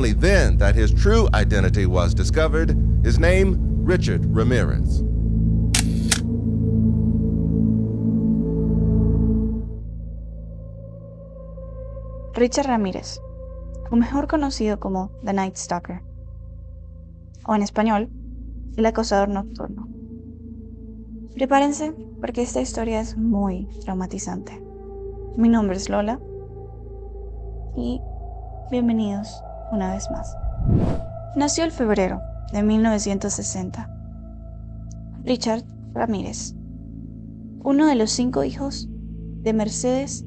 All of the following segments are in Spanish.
only then that his true identity was discovered, his name, Richard Ramirez. Richard Ramírez, o mejor conocido como The Night Stalker, o en español, el acosador nocturno. Prepárense porque esta historia es muy traumatizante. Mi nombre es Lola y bienvenidos una vez más. Nació el febrero de 1960. Richard Ramírez, uno de los 5 hijos de Mercedes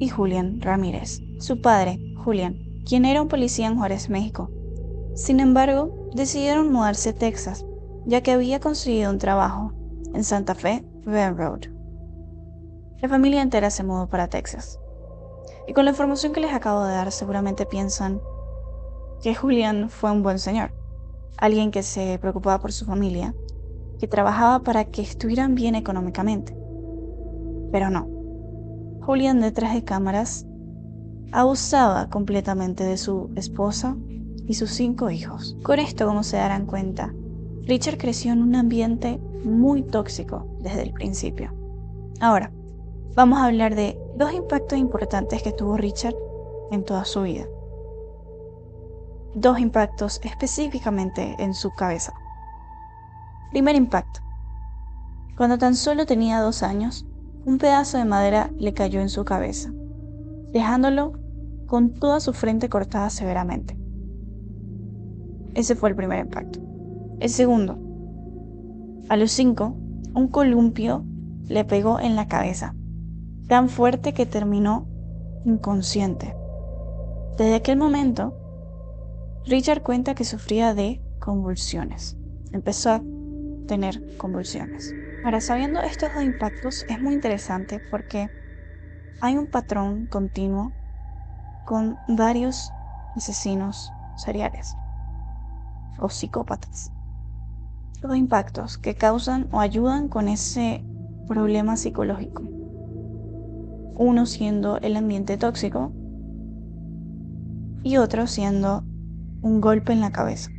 y Julián Ramírez. Su padre, Julián, quien era un policía en Juárez, México. Sin embargo, decidieron mudarse a Texas, ya que había conseguido un trabajo en Santa Fe Railroad. La familia entera se mudó para Texas. Y con la información que les acabo de dar, seguramente piensan que Julián fue un buen señor, alguien que se preocupaba por su familia, que trabajaba para que estuvieran bien económicamente. Pero no. Julián, detrás de cámaras, abusaba completamente de su esposa y sus 5 hijos. Con esto, como se darán cuenta, Richard creció en un ambiente muy tóxico desde el principio. Ahora, vamos a hablar de 2 impactos importantes que tuvo Richard en toda su vida. 2 impactos específicamente en su cabeza. Primer impacto. Cuando tan solo tenía 2 años, un pedazo de madera le cayó en su cabeza, dejándolo con toda su frente cortada severamente. Ese fue el primer impacto. El segundo. A los 5, un columpio le pegó en la cabeza, tan fuerte que terminó inconsciente. Desde aquel momento, Richard cuenta que sufría de convulsiones. Empezó a tener convulsiones. Ahora, sabiendo estos 2 impactos, es muy interesante porque hay un patrón continuo con varios asesinos seriales o psicópatas. 2 impactos que causan o ayudan con ese problema psicológico. Uno siendo el ambiente tóxico y otro siendo un golpe en la cabeza.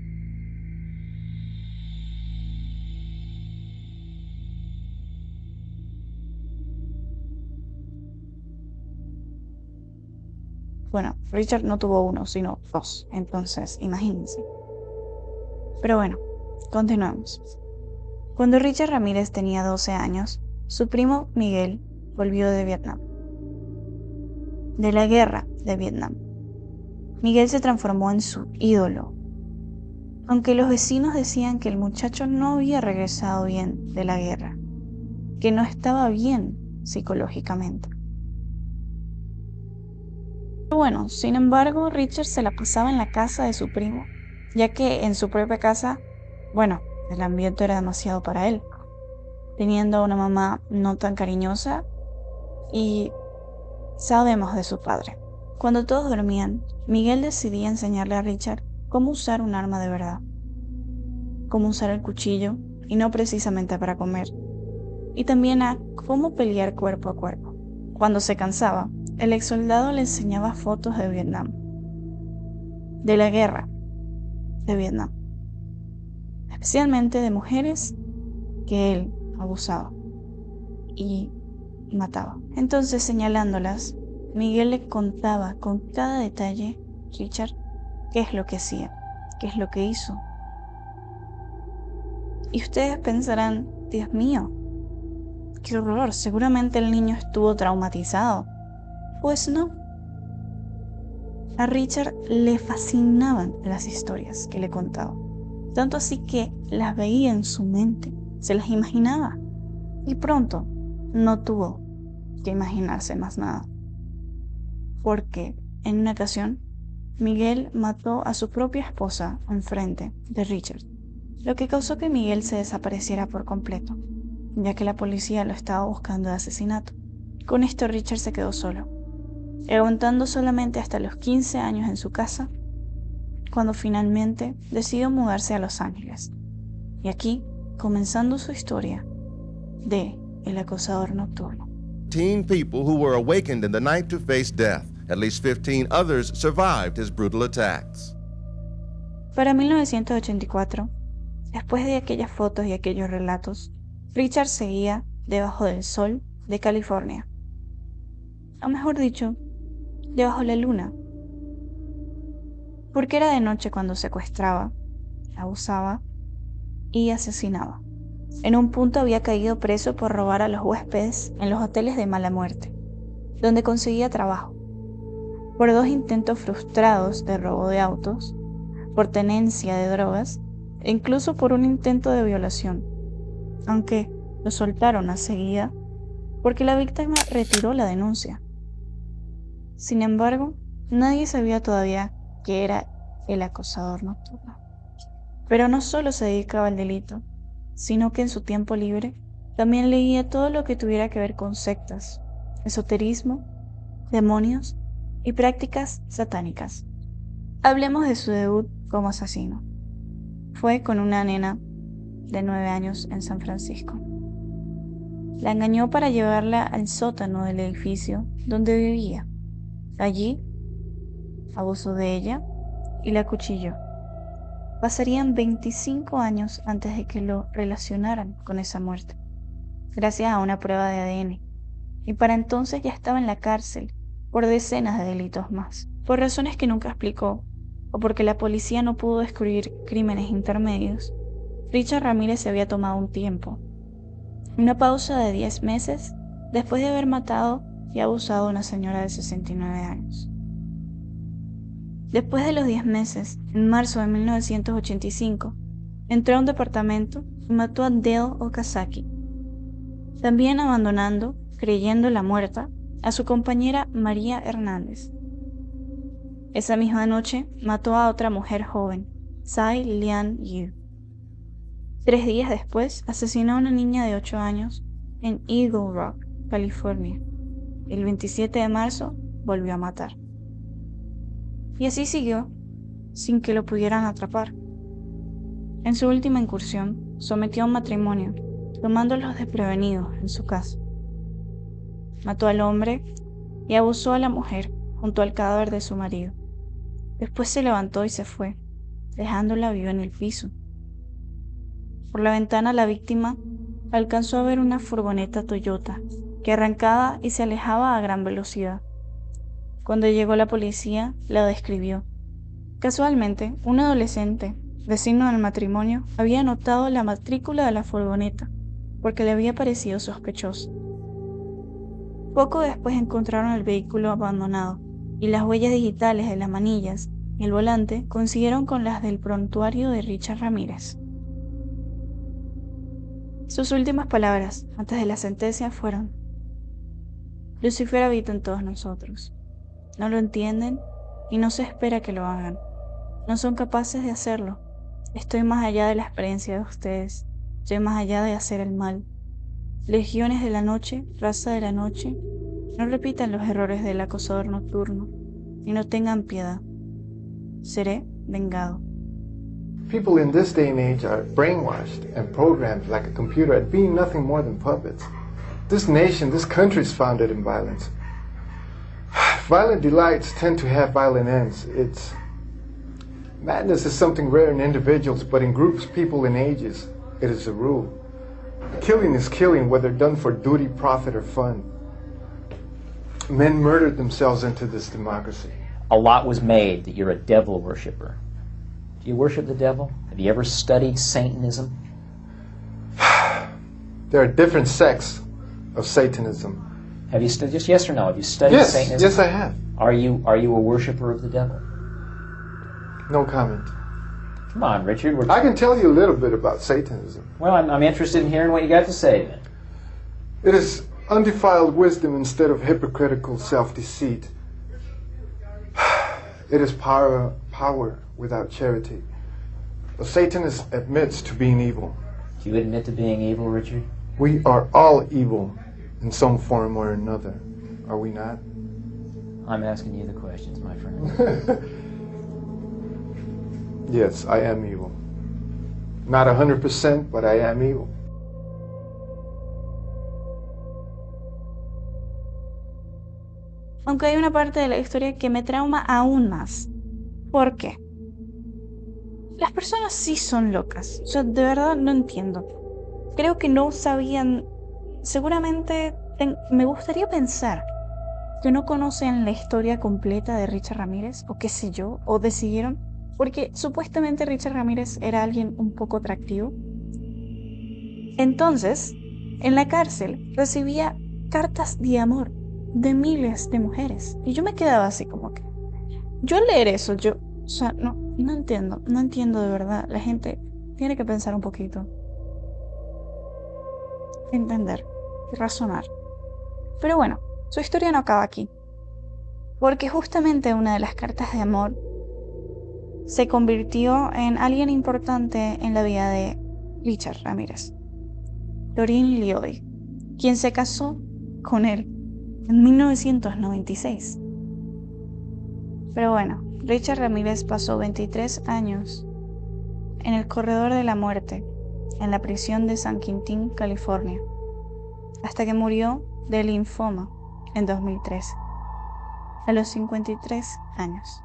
Bueno, Richard no tuvo 1, sino 2, entonces imagínense. Pero bueno, continuamos. Cuando Richard Ramírez tenía 12 años, su primo Miguel volvió de Vietnam. De la guerra de Vietnam. Miguel se transformó en su ídolo. Aunque los vecinos decían que el muchacho no había regresado bien de la guerra, que no estaba bien psicológicamente. Bueno, sin embargo, Richard se la pasaba en la casa de su primo, ya que en su propia casa, bueno, el ambiente era demasiado para él, teniendo a una mamá no tan cariñosa y sabemos de su padre. Cuando todos dormían, Miguel decidía enseñarle a Richard cómo usar un arma de verdad, cómo usar el cuchillo y no precisamente para comer, y también a cómo pelear cuerpo a cuerpo. Cuando se cansaba, el ex soldado le enseñaba fotos de Vietnam, de la guerra de Vietnam, especialmente de mujeres que él abusaba y mataba. Entonces, señalándolas, Miguel le contaba con cada detalle a Richard qué es lo que hacía, qué es lo que hizo. Y ustedes pensarán, Dios mío, qué horror, seguramente el niño estuvo traumatizado. Pues no. A Richard le fascinaban las historias que le contaba, tanto así que las veía en su mente, se las imaginaba, y pronto no tuvo que imaginarse más nada, porque en una ocasión Miguel mató a su propia esposa enfrente de Richard, lo que causó que Miguel se desapareciera por completo, ya que la policía lo estaba buscando de asesinato. Con esto Richard se quedó solo, aguantando solamente hasta los 15 años en su casa, cuando finalmente decidió mudarse a Los Ángeles. Y aquí, comenzando su historia de El acosador nocturno. 15 people who were awakened in the night to face death. At least 15 others survived his brutal attacks. Para 1984, después de aquellas fotos y aquellos relatos, Richard seguía debajo del sol de California. O mejor dicho, debajo de la luna. Porque era de noche cuando secuestraba, abusaba y asesinaba. En un punto había caído preso por robar a los huéspedes en los hoteles de mala muerte, donde conseguía trabajo, por 2 intentos frustrados de robo de autos, por tenencia de drogas e incluso por un intento de violación, aunque lo soltaron a seguida porque la víctima retiró la denuncia. Sin embargo, nadie sabía todavía que era el acosador nocturno. Pero no solo se dedicaba al delito, sino que en su tiempo libre también leía todo lo que tuviera que ver con sectas, esoterismo, demonios y prácticas satánicas. Hablemos de su debut como asesino. Fue con una nena de 9 años en San Francisco. La engañó para llevarla al sótano del edificio donde vivía. Allí, abusó de ella y la acuchilló. Pasarían 25 años antes de que lo relacionaran con esa muerte, gracias a una prueba de ADN. Y para entonces ya estaba en la cárcel por decenas de delitos más. Por razones que nunca explicó, o porque la policía no pudo descubrir crímenes intermedios, Richard Ramírez se había tomado un tiempo, una pausa de 10 meses después de haber matado y abusado a una señora de 69 años. Después de los 10 meses, en marzo de 1985, entró a un departamento y mató a Dale Okazaki, también abandonando, creyéndola muerta, a su compañera María Hernández. Esa misma noche mató a otra mujer joven, Tsai Lian Yu. 3 días después, asesinó a una niña de 8 años en Eagle Rock, California. El 27 de marzo volvió a matar. Y así siguió, sin que lo pudieran atrapar. En su última incursión, sometió a un matrimonio, tomándolos desprevenidos en su casa. Mató al hombre y abusó a la mujer junto al cadáver de su marido. Después se levantó y se fue, dejándola viva en el piso. Por la ventana la víctima alcanzó a ver una furgoneta Toyota que arrancaba y se alejaba a gran velocidad. Cuando llegó la policía, la describió. Casualmente, un adolescente, vecino del matrimonio, había notado la matrícula de la furgoneta, porque le había parecido sospechoso. Poco después encontraron el vehículo abandonado, y las huellas digitales de las manillas y el volante coincidieron con las del prontuario de Richard Ramírez. Sus últimas palabras, antes de la sentencia, fueron: Lucifer habita en todos nosotros. No lo entienden y no se espera que lo hagan. No son capaces de hacerlo. Estoy más allá de la experiencia de ustedes. Estoy más allá de hacer el mal. Legiones de la noche, raza de la noche, no repitan los errores del acosador nocturno y no tengan piedad. Seré vengado. People in this day and age are brainwashed and programmed like a computer at being nothing more than puppets. This nation, this country is founded in violence. Violent delights tend to have violent ends. Madness is something rare in individuals, but in groups, people, and ages, it is a rule. Killing is killing, whether done for duty, profit, or fun. Men murdered themselves into this democracy. A lot was made that you're a devil worshiper. Do you worship the devil? Have you ever studied Satanism? There are different sects of Satanism. Have you studied, just yes or no, have you studied Satanism? Yes, I have. Are you a worshiper of the devil? No comment. Come on, Richard. I can tell you a little bit about Satanism. Well, I'm interested in hearing what you got to say then. It is undefiled wisdom instead of hypocritical self-deceit. It is power without charity. A Satanist admits to being evil. Do you admit to being evil, Richard? We are all evil in some form or another, are we not? I'm asking you the questions, my friend. Yes, I am evil. Not 100%, but I am evil. Aunque hay una parte de la historia que me trauma aún más. ¿Por qué? Porque Richard Ramírez, 25 años después de haber asesinado a 2 mujeres, 3 días después de haber matado a una niña de 8 años en Eagle Rock, California, el 27 de marzo volvió a matar. Y así siguió, sin que lo pudieran atrapar. En su última incursión, sometió a un matrimonio, tomándolos desprevenidos en su casa. Mató al hombre y abusó a la mujer junto al cadáver de su marido. Después se levantó y se fue, dejándola viva en el piso. Por la ventana la víctima alcanzó a ver una furgoneta Toyota que arrancaba y se alejaba a gran velocidad. Cuando llegó la policía, la describió. Casualmente, un adolescente, vecino del matrimonio, había notado la matrícula de la furgoneta, porque le había parecido sospechoso. las personas sí son locas. O sea, de verdad no entiendo. Creo que no sabían, seguramente me gustaría pensar que no conocen la historia completa de Richard Ramírez, o qué sé yo, o decidieron, porque supuestamente Richard Ramírez era alguien un poco atractivo. Entonces, en la cárcel recibía cartas de amor de miles de mujeres. Y yo me quedaba así como que, yo al leer eso, o sea, no entiendo de verdad. La gente tiene que pensar un poquito, entender y razonar. Pero bueno, su historia no acaba aquí, porque justamente una de las cartas de amor se convirtió en alguien importante en la vida de Richard Ramírez, Doreen Lioy, quien se casó con él en 1996. Pero bueno, Richard Ramírez pasó 23 años en el corredor de la muerte, en la prisión de San Quintín, California, hasta que murió de linfoma en 2013, a los 53 años.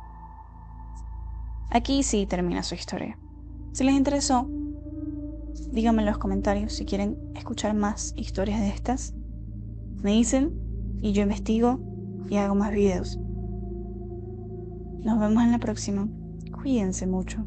Aquí sí termina su historia. Si les interesó, díganme en los comentarios si quieren escuchar más historias de estas. Me dicen y yo investigo y hago más videos. Nos vemos en la próxima. Cuídense mucho.